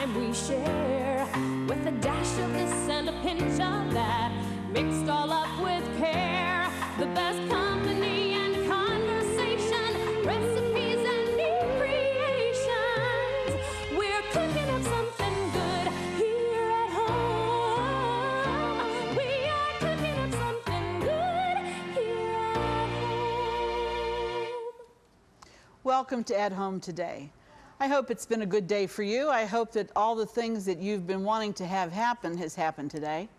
time we share, with a dash of this and a pinch of that, mixed all up with care. The best company and conversation, recipes and new creations. We're cooking up something good here at home. We are cooking up something good here at home. Welcome to At Home Today. I hope it's been a good day for you. I hope that all the things that you've been wanting to have happen has happened today.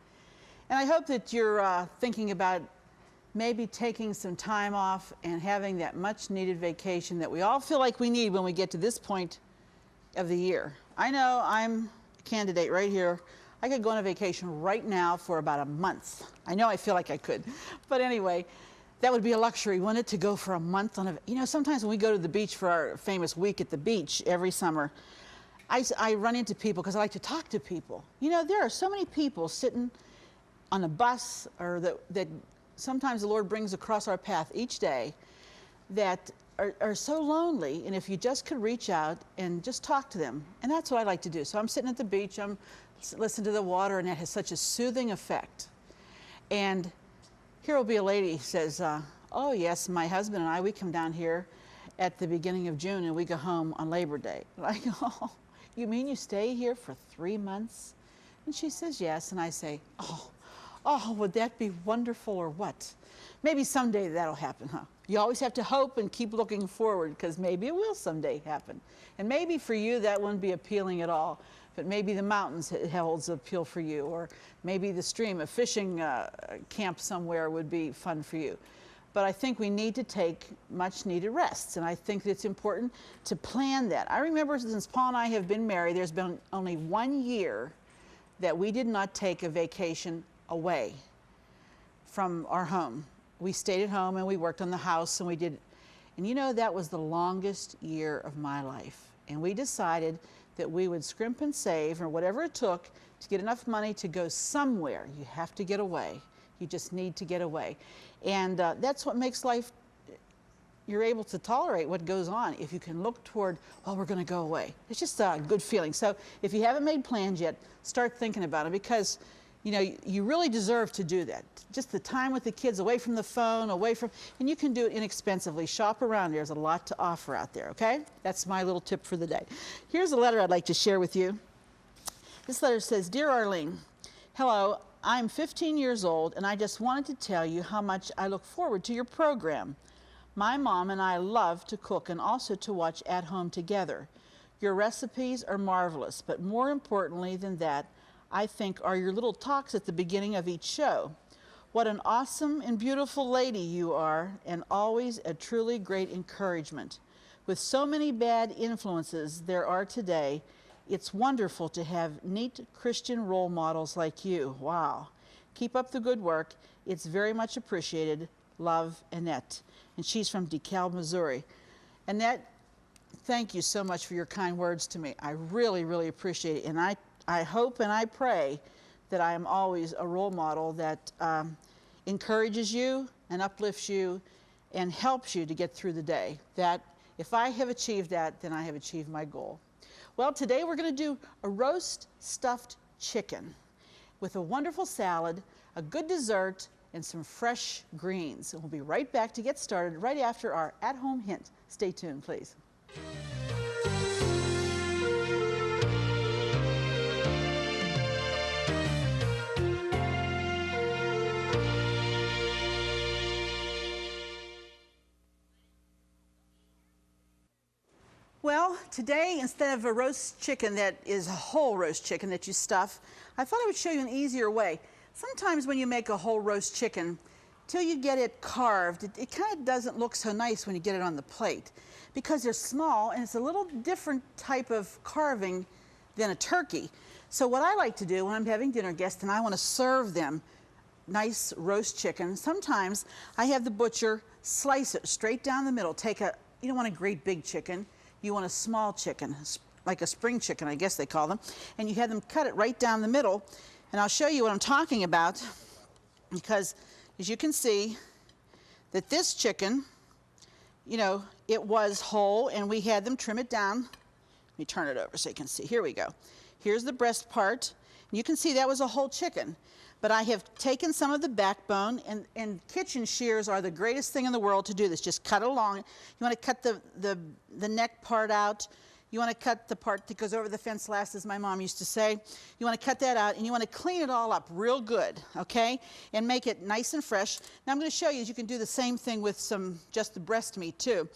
And I hope that you're thinking about maybe taking some time off and having that much needed vacation that we all feel like we need when we get to this point of the year. I know I'm a candidate right here. I could go on a vacation right now for about a month. I know I feel like I could. But anyway, that would be a luxury, wouldn't it, to go for a month on a, you know, sometimes when we go to the beach for our famous week at the beach every summer, I run into people because I like to talk to people. You know, there are so many people sitting on a bus or that sometimes the Lord brings across our path each day that are so lonely, and if you just could reach out and just talk to them, and that's what I like to do. So I'm sitting at the beach, I'm listening to the water, and it has such a soothing effect. And here will be a lady who says, oh yes, my husband and I, we come down here at the beginning of June and we go home on Labor Day. Like, oh, you mean you stay here for 3 months? And she says yes, and I say, oh, would that be wonderful or what? Maybe someday that'll happen, huh? You always have to hope and keep looking forward, because maybe it will someday happen. And maybe for you that wouldn't be appealing at all, but maybe the mountains holds appeal for you, or maybe the stream, a fishing camp somewhere would be fun for you. But I think we need to take much needed rests, and I think it's important to plan that. I remember since Paul and I have been married, there's been only 1 year that we did not take a vacation away from our home. We stayed at home and we worked on the house, and we did, and you know, that was the longest year of my life. And we decided that we would scrimp and save, or whatever it took, to get enough money to go somewhere. You have to get away. You just need to get away. And that's what makes life, you're able to tolerate what goes on if you can look toward, well, we're going to go away. It's just a good feeling. So if you haven't made plans yet, start thinking about it, because you know, you really deserve to do that. Just the time with the kids, away from the phone, away from, and you can do it inexpensively. Shop around. There's a lot to offer out there, okay? That's my little tip for the day. Here's a letter I'd like to share with you. This letter says, Dear Arlene, hello, I'm 15 years old, and I just wanted to tell you how much I look forward to your program. My mom and I love to cook and also to watch At Home Together. Your recipes are marvelous, but more importantly than that, I think, are your little talks at the beginning of each show. What an awesome and beautiful lady you are, and always a truly great encouragement. With so many bad influences there are today, it's wonderful to have neat Christian role models like you. Wow. Keep up the good work. It's very much appreciated. Love, Annette. And she's from DeKalb, Missouri. Annette, thank you so much for your kind words to me. I really, really appreciate it. And I hope and I pray that I am always a role model that encourages you and uplifts you and helps you to get through the day. That if I have achieved that, then I have achieved my goal. Well, today we're going to do a roast stuffed chicken with a wonderful salad, a good dessert, and some fresh greens. And we'll be right back to get started right after our at-home hint. Stay tuned, please. Well, today, instead of a roast chicken that is a whole roast chicken that you stuff, I thought I would show you an easier way. Sometimes when you make a whole roast chicken, till you get it carved, it kind of doesn't look so nice when you get it on the plate, because they're small and it's a little different type of carving than a turkey. So what I like to do when I'm having dinner guests and I want to serve them nice roast chicken, sometimes I have the butcher slice it straight down the middle. You don't want a great big chicken. You want a small chicken, like a spring chicken, I guess they call them, and you have them cut it right down the middle. And I'll show you what I'm talking about, because as you can see, that this chicken, you know, it was whole, and we had them trim it down me turn it over so you can see. Here we go. Here's the breast part. You can see that was a whole chicken. But I have taken some of the backbone, and kitchen shears are the greatest thing in the world to do this. Just cut it along. You want to cut the neck part out. You want to cut the part that goes over the fence last, as my mom used to say. You want to cut that out, and you want to clean it all up real good, okay? And make it nice and fresh. Now I'm going to show you, you can do the same thing with just the breast meat too.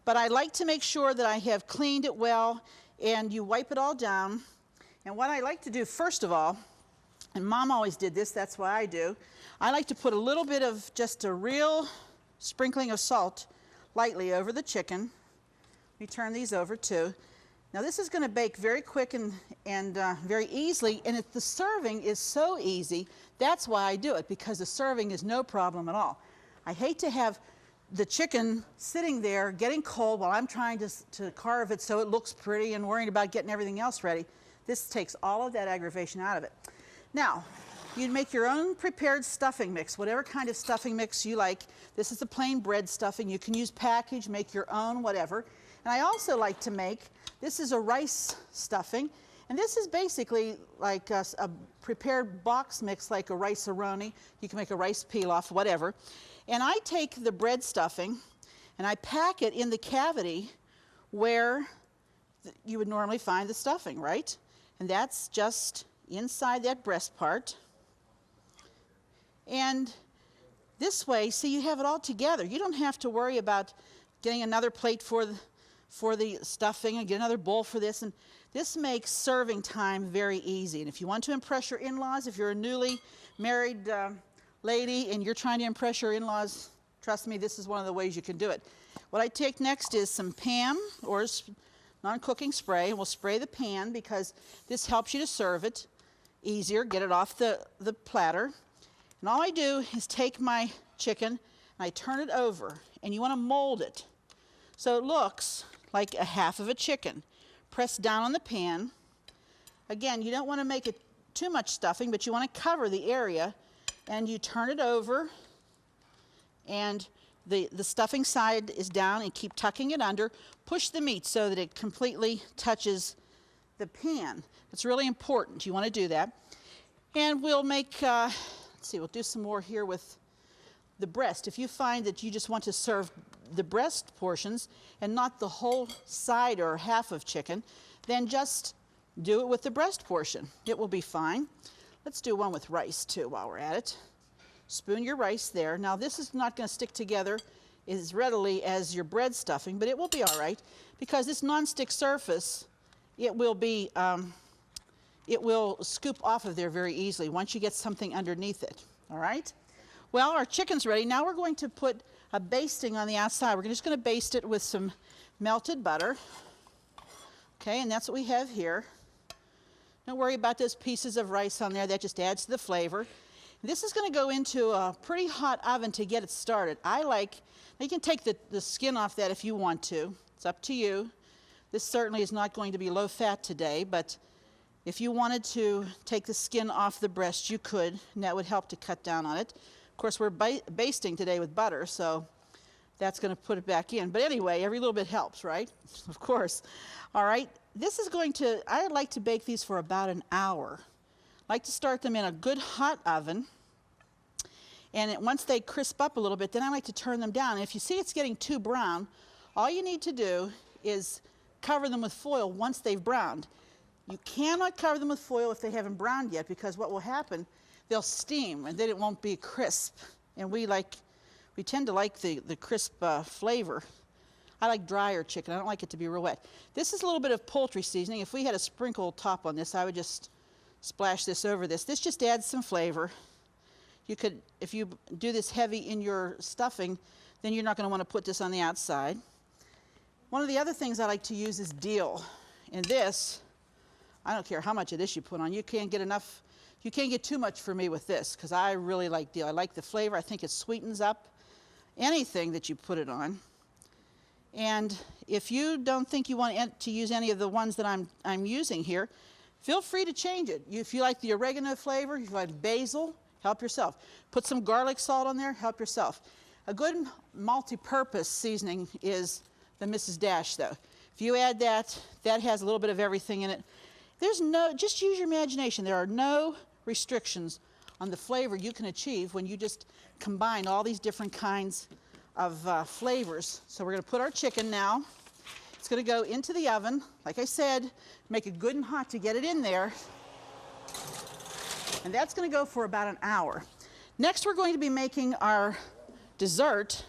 But I like to make sure that I have cleaned it well, and you wipe it all down. And what I like to do, first of all, and Mom always did this, that's why I do, I like to put a little bit of just a real sprinkling of salt lightly over the chicken. Let me turn these over too. Now this is going to bake very quick and very easily, and the serving is so easy. That's why I do it, because the serving is no problem at all. I hate to have the chicken sitting there getting cold while I'm trying to carve it so it looks pretty and worrying about getting everything else ready. This takes all of that aggravation out of it. Now, you make your own prepared stuffing mix, whatever kind of stuffing mix you like. This is the plain bread stuffing. You can use package, make your own, whatever. And I also like to make, this is a rice stuffing, and this is basically like a prepared box mix, like a rice-a-roni. You can make a rice pilaf, whatever. And I take the bread stuffing and I pack it in the cavity where you would normally find the stuffing, right? And that's just inside that breast part. And this way, see, you have it all together. You don't have to worry about getting another plate for the stuffing and get another bowl for this. And this makes serving time very easy. And if you want to impress your in-laws, if you're a newly married lady and you're trying to impress your in-laws, trust me, this is one of the ways you can do it. What I take next is some PAM, or non-cooking spray, and we'll spray the pan because this helps you to serve it easier, get it off the platter. And all I do is take my chicken and I turn it over, and you want to mold it so it looks like a half of a chicken. Press down on the pan. Again, you don't want to make it too much stuffing, but you want to cover the area, and you turn it over, and the stuffing side is down, and keep tucking it under. Push the meat so that it completely touches the pan. It's really important. You want to do that. And we'll make, let's see, we'll do some more here with the breast. If you find that you just want to serve the breast portions and not the whole side or half of chicken, then just do it with the breast portion. It will be fine. Let's do one with rice too while we're at it. Spoon your rice there. Now this is not going to stick together as readily as your bread stuffing, but it will be all right because this non-stick surface, it will scoop off of there very easily once you get something underneath it. All right? Well, our chicken's ready. Now we're going to put a basting on the outside. We're just going to baste it with some melted butter. Okay, and that's what we have here. Don't worry about those pieces of rice on there. That just adds to the flavor. This is going to go into a pretty hot oven to get it started. You can take the skin off that if you want to. It's up to you. This certainly is not going to be low fat today, but if you wanted to take the skin off the breast, you could, and that would help to cut down on it. Of course, we're basting today with butter, so that's going to put it back in. But anyway, every little bit helps, right? Of course. All right, I like to bake these for about an hour. I like to start them in a good hot oven, and once they crisp up a little bit, then I like to turn them down. And if you see it's getting too brown, all you need to do is cover them with foil once they've browned. You cannot cover them with foil if they haven't browned yet, because what will happen, they'll steam and then it won't be crisp. And we tend to like the crisp flavor. I like drier chicken. I don't like it to be real wet. This is a little bit of poultry seasoning. If we had a sprinkle top on this, I would just splash this over this. This just adds some flavor. You could, if you do this heavy in your stuffing, then you're not going to want to put this on the outside. One of the other things I like to use is dill. And this, I don't care how much of this you put on. You can't get enough. You can't get too much for me with this because I really like dill. I like the flavor. I think it sweetens up anything that you put it on. And if you don't think you want to use any of the ones that I'm using here, feel free to change it. If you like the oregano flavor, if you like basil, help yourself. Put some garlic salt on there, help yourself. A good multi-purpose seasoning is the Mrs. Dash, though. If you add that, that has a little bit of everything in it. Just use your imagination. There are no restrictions on the flavor you can achieve when you just combine all these different kinds of flavors. So we're going to put our chicken now. It's going to go into the oven. Like I said, make it good and hot to get it in there. And that's going to go for about an hour. Next, we're going to be making our dessert,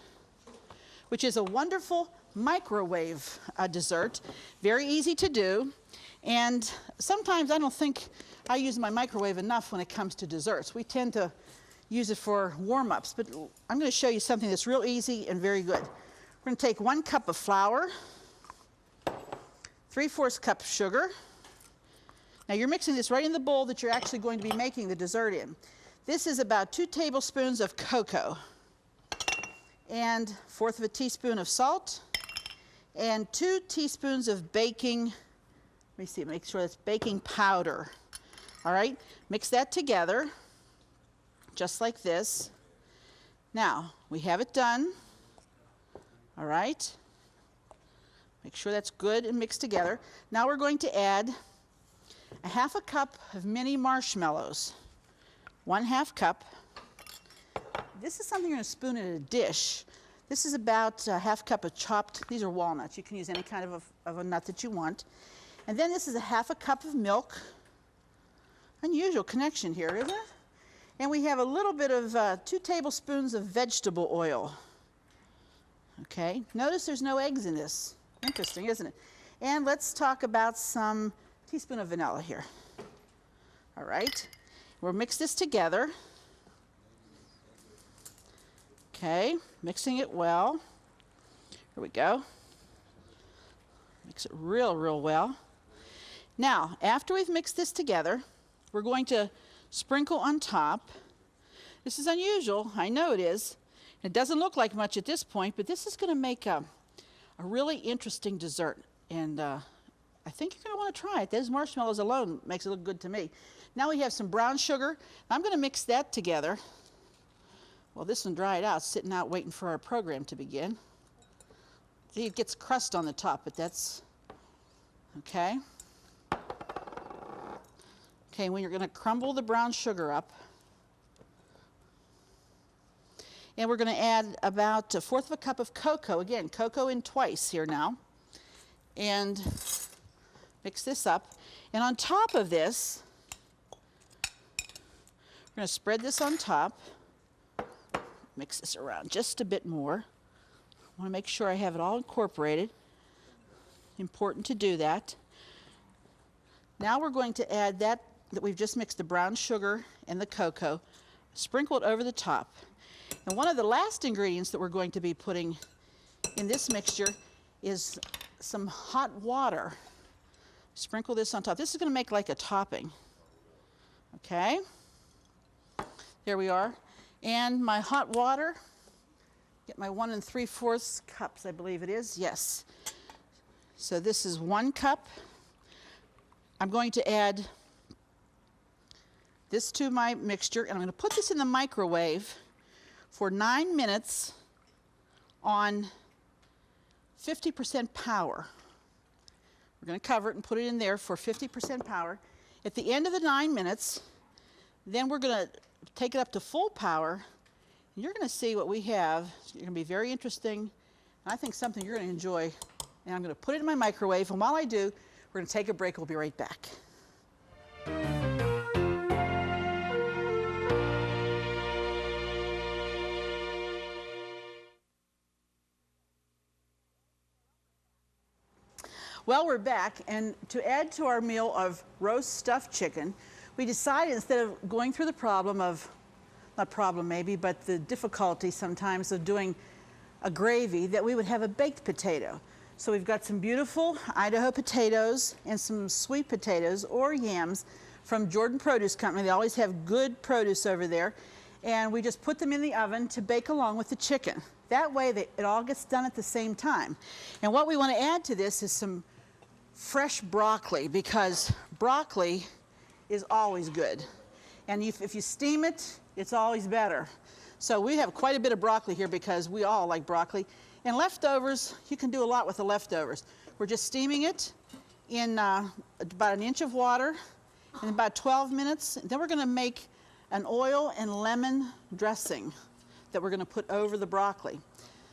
which is a wonderful microwave dessert. Very easy to do. And sometimes I don't think I use my microwave enough when it comes to desserts. We tend to use it for warm-ups, but I'm going to show you something that's real easy and very good. We're going to take 1 cup of flour, 3/4 cup of sugar. Now you're mixing this right in the bowl that you're actually going to be making the dessert in. This is about 2 tablespoons of cocoa, and 1/4 teaspoon of salt, and 2 teaspoons of baking, let me see, make sure that's baking powder. All right, mix that together, just like this. Now, we have it done. All right. Make sure that's good and mixed together. Now we're going to add 1/2 cup of mini marshmallows. 1/2 cup. This is something you're going to spoon in a dish. This is about 1/2 cup of chopped, these are walnuts. You can use any kind of a nut that you want. And then this is 1/2 cup of milk. Unusual connection here, isn't it? And we have a little bit of 2 tablespoons of vegetable oil. Okay, notice there's no eggs in this. Interesting, isn't it? And let's talk about some teaspoon of vanilla here. All right, we'll mix this together. Okay, mixing it well. Here we go. Mix it real well. Now, after we've mixed this together, we're going to sprinkle on top. This is unusual, I know it is. It doesn't look like much at this point, but this is going to make a really interesting dessert. And I think you're going to want to try it. Those marshmallows alone makes it look good to me. Now we have some brown sugar. I'm going to mix that together. Well, this one dried out, sitting out waiting for our program to begin. See, it gets crust on the top, but that's okay. Okay, when you're going to crumble the brown sugar up, and we're going to add about 1/4 cup of cocoa. Again, cocoa in twice here now. And mix this up. And on top of this, we're going to spread this on top. Mix this around just a bit more. I want to make sure I have it all incorporated. Important to do that. Now we're going to add that we've just mixed the brown sugar and the cocoa, sprinkle it over the top. And one of the last ingredients that we're going to be putting in this mixture is some hot water. Sprinkle this on top. This is going to make like a topping. Okay? There we are. And my hot water, get my 1 3/4 cups, I believe it is. Yes. So this is 1 cup. I'm going to add this to my mixture, and I'm going to put this in the microwave for 9 minutes on 50% power. We're going to cover it and put it in there for 50% power. At the end of the 9 minutes, then we're going to take it up to full power, and you're going to see what we have. It's going to be very interesting, and I think something you're going to enjoy. And I'm going to put it in my microwave, and while I do, we're going to take a break. We'll be right back. Well, we're back, and to add to our meal of roast stuffed chicken, we decided instead of going through the problem of, not problem maybe, but the difficulty sometimes of doing a gravy, that we would have a baked potato. So we've got some beautiful Idaho potatoes and some sweet potatoes or yams from Jordan Produce Company. They always have good produce over there. And we just put them in the oven to bake along with the chicken. That way it all gets done at the same time. And what we want to add to this is some fresh broccoli, because broccoli is always good. And if you steam it, it's always better. So we have quite a bit of broccoli here because we all like broccoli. And leftovers, you can do a lot with the leftovers. We're just steaming it in about an inch of water in about 12 minutes. Then we're going to make an oil and lemon dressing that we're going to put over the broccoli.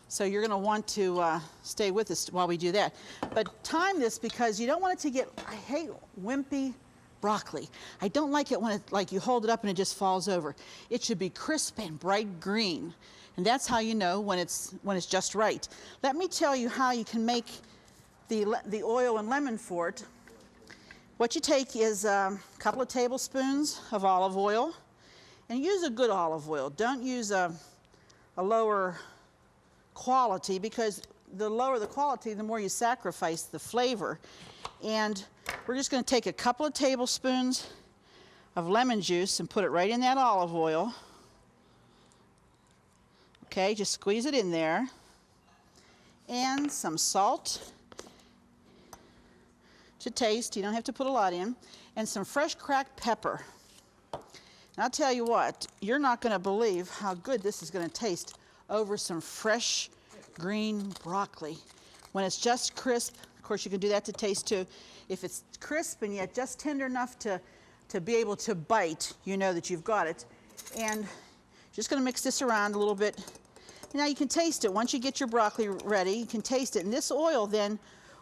So you're going to want to stay with us while we do that. But time this because you don't want it to get, I hate wimpy broccoli. I don't like it when it, like you hold it up and it just falls over. It should be crisp and bright green. And that's how you know when it's just right. Let me tell you how you can make the oil and lemon for it. What you take is a couple of tablespoons of olive oil, and use a good olive oil. Don't use a lower quality, because the lower the quality, the more you sacrifice the flavor. And we're just going to take a couple of tablespoons of lemon juice and put it right in that olive oil. Okay, just squeeze it in there. And some salt to taste. You don't have to put a lot in. And some fresh cracked pepper. And I'll tell you what, you're not going to believe how good this is going to taste over some fresh green broccoli. When it's just crisp, of course you can do that to taste too. If it's crisp and yet just tender enough to be able to bite, you know that you've got it. And just going to mix this around a little bit. Now you can taste it. Once you get your broccoli ready, you can taste it. And this oil then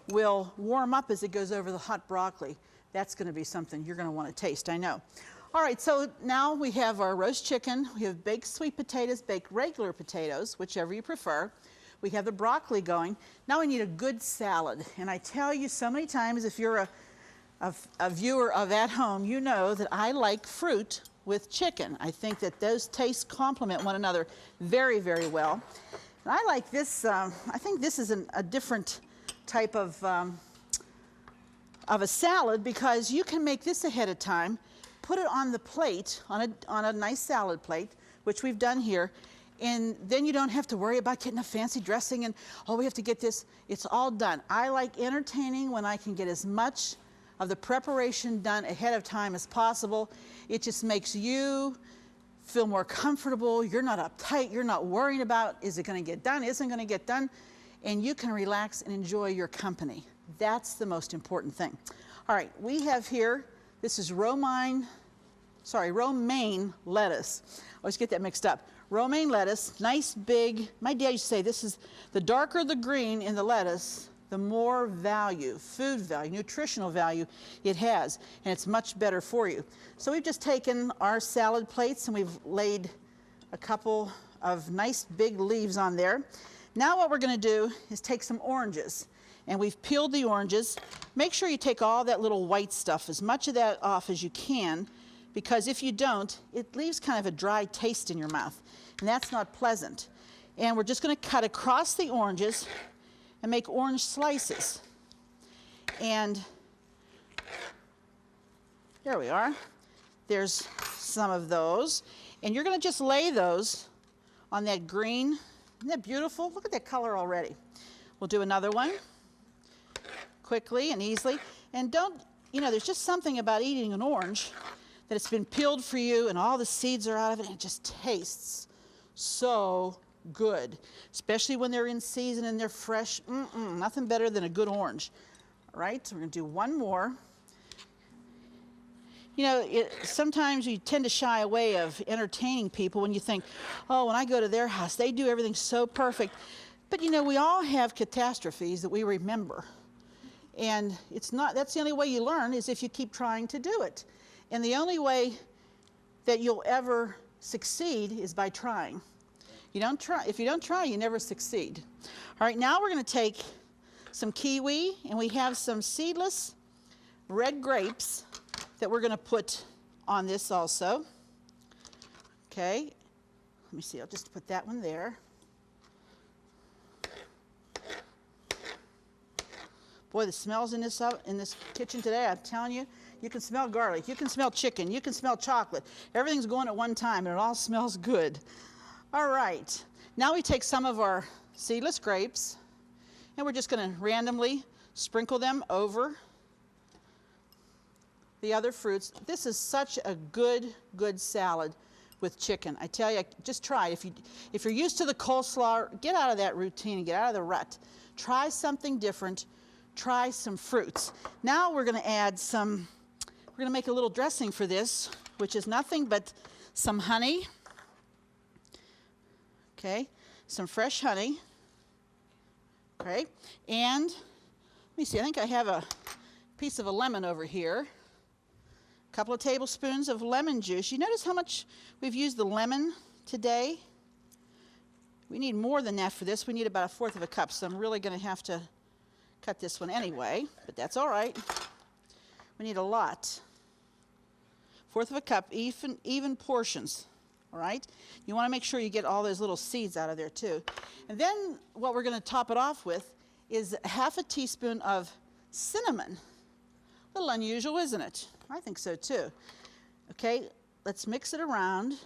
will warm up as it goes over the hot broccoli. That's going to be something you're going to want to taste, I know. All right, so now we have our roast chicken. We have baked sweet potatoes, baked regular potatoes, whichever you prefer. We have the broccoli going. Now we need a good salad. And I tell you so many times, if you're a viewer of At Home, you know that I like fruit with chicken. I think that those tastes complement one another very, very well. And I like this, I think this is a different type of a salad, because you can make this ahead of time, put it on the plate, on a nice salad plate, which we've done here, and then you don't have to worry about getting a fancy dressing and, oh, we have to get this. It's all done. I like entertaining when I can get as much of the preparation done ahead of time as possible. It just makes you feel more comfortable. You're not uptight. You're not worrying about, is it going to get done, isn't going to get done, and you can relax and enjoy your company. That's the most important thing. All right, we have here, this is romaine lettuce. I always get that mixed up. Romaine lettuce, nice big, my dad used to say this is, the darker the green in the lettuce, the more value, food value, nutritional value it has, and it's much better for you. So we've just taken our salad plates and we've laid a couple of nice big leaves on there. Now what we're going to do is take some oranges, and we've peeled the oranges. Make sure you take all that little white stuff, as much of that off as you can, because if you don't, it leaves kind of a dry taste in your mouth, and that's not pleasant. And we're just going to cut across the oranges and make orange slices. And there we are. There's some of those. And you're going to just lay those on that green. Isn't that beautiful? Look at that color already. We'll do another one quickly and easily. And don't, you know, there's just something about eating an orange that it's been peeled for you and all the seeds are out of it, and it just tastes so good, especially when they're in season and they're fresh. Nothing better than a good orange. All right, so we're going to do one more. You know, sometimes you tend to shy away of entertaining people when you think, oh, when I go to their house, they do everything so perfect. But, you know, we all have catastrophes that we remember. And it's not, that's the only way you learn, is if you keep trying to do it. And the only way that you'll ever succeed is by trying. You don't try. If you don't try, you never succeed. All right, now we're going to take some kiwi, and we have some seedless red grapes that we're going to put on this also. Okay, let me see. I'll just put that one there. Boy, the smells in this kitchen today, I'm telling you, you can smell garlic, you can smell chicken, you can smell chocolate. Everything's going at one time, and it all smells good. All right, now we take some of our seedless grapes, and we're just going to randomly sprinkle them over the other fruits. This is such a good salad with chicken. I tell you, just try it. If you're used to the coleslaw, get out of that routine and get out of the rut. Try something different. try some fruits. Now we're going to add some, we're going to make a little dressing for this, which is nothing but some honey. Okay, some fresh honey. Okay, and let me see, I think I have a piece of a lemon over here. A couple of tablespoons of lemon juice. You notice how much we've used the lemon today? We need more than that for this. We need about 1/4 of a cup, so I'm really going to have to cut this one anyway, but that's all right. We need a lot. 1/4 of a cup, even portions, all right? You want to make sure you get all those little seeds out of there too. And then what we're going to top it off with is 1/2 teaspoon of cinnamon. A little unusual, isn't it? I think so too. Okay, let's mix it around.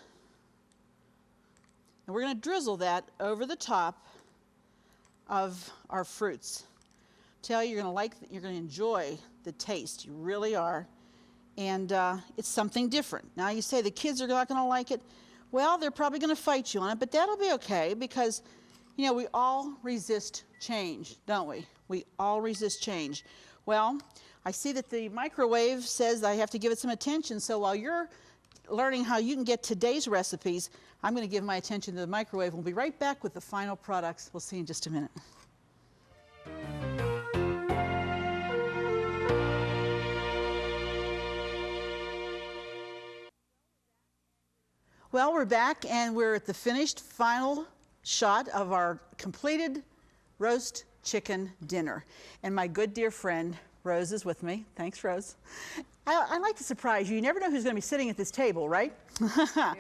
And we're going to drizzle that over the top of our fruits. Tell you, you're going to enjoy the taste. You really are. And it's something different. Now you say the kids are not going to like it. Well, they're probably going to fight you on it, but that'll be okay because, you know, we all resist change, don't we? We all resist change. Well, I see that the microwave says I have to give it some attention, so while you're learning how you can get today's recipes, I'm going to give my attention to the microwave. We'll be right back with the final products. We'll see you in just a minute. Well, we're back and we're at the finished final shot of our completed roast chicken dinner. And my good dear friend Rose is with me. Thanks, Rose. I like to surprise you. You never know who's going to be sitting at this table, right? Very true.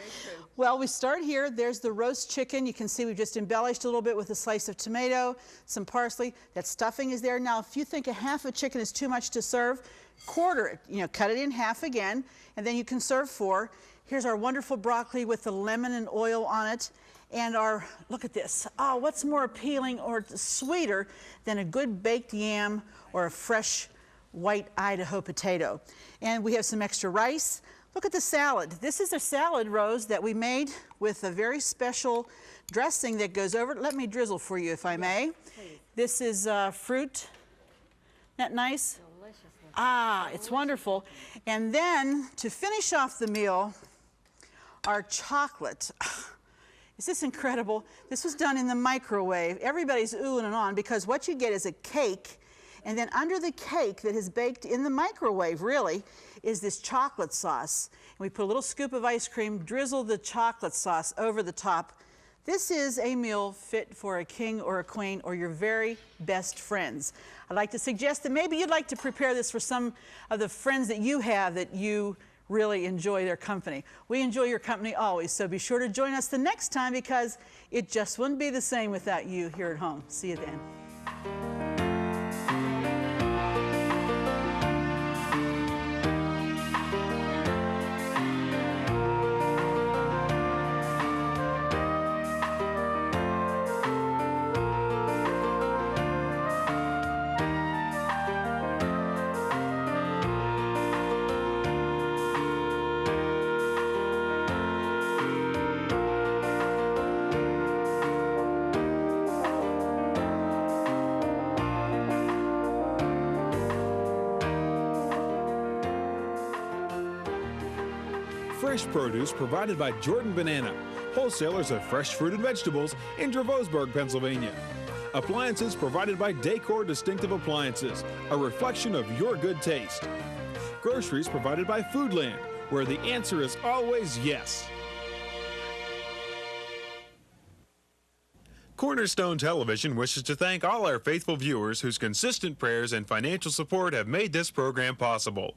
Well, we start here. There's the roast chicken. You can see we've just embellished a little bit with a slice of tomato, some parsley. That stuffing is there. Now, if you think 1/2 chicken is too much to serve, quarter it. You know, cut it in half again, and then you can serve 4. Here's our wonderful broccoli with the lemon and oil on it. And our, look at this. Oh, what's more appealing or sweeter than a good baked yam or a fresh white Idaho potato? And we have some extra rice. Look at the salad. This is a salad, Rose, that we made with a very special dressing that goes over it. Let me drizzle for you, if I may. Please. This is fruit. Isn't that nice? Delicious. Ah, it's wonderful. And then to finish off the meal, our chocolate. Is this incredible? This was done in the microwave. Everybody's oohing and on because what you get is a cake, and then under the cake that is baked in the microwave, really, is this chocolate sauce. And we put a little scoop of ice cream, drizzle the chocolate sauce over the top. This is a meal fit for a king or a queen or your very best friends. I'd like to suggest that maybe you'd like to prepare this for some of the friends that you have that you really enjoy their company. We enjoy your company always, so be sure to join us the next time because it just wouldn't be the same without you here at home. See you then. Fresh produce provided by Jordan Banana, wholesalers of fresh fruit and vegetables in Dravosburg, Pennsylvania. Appliances provided by Decor Distinctive Appliances, a reflection of your good taste. Groceries provided by Foodland, where the answer is always yes. Cornerstone Television wishes to thank all our faithful viewers whose consistent prayers and financial support have made this program possible.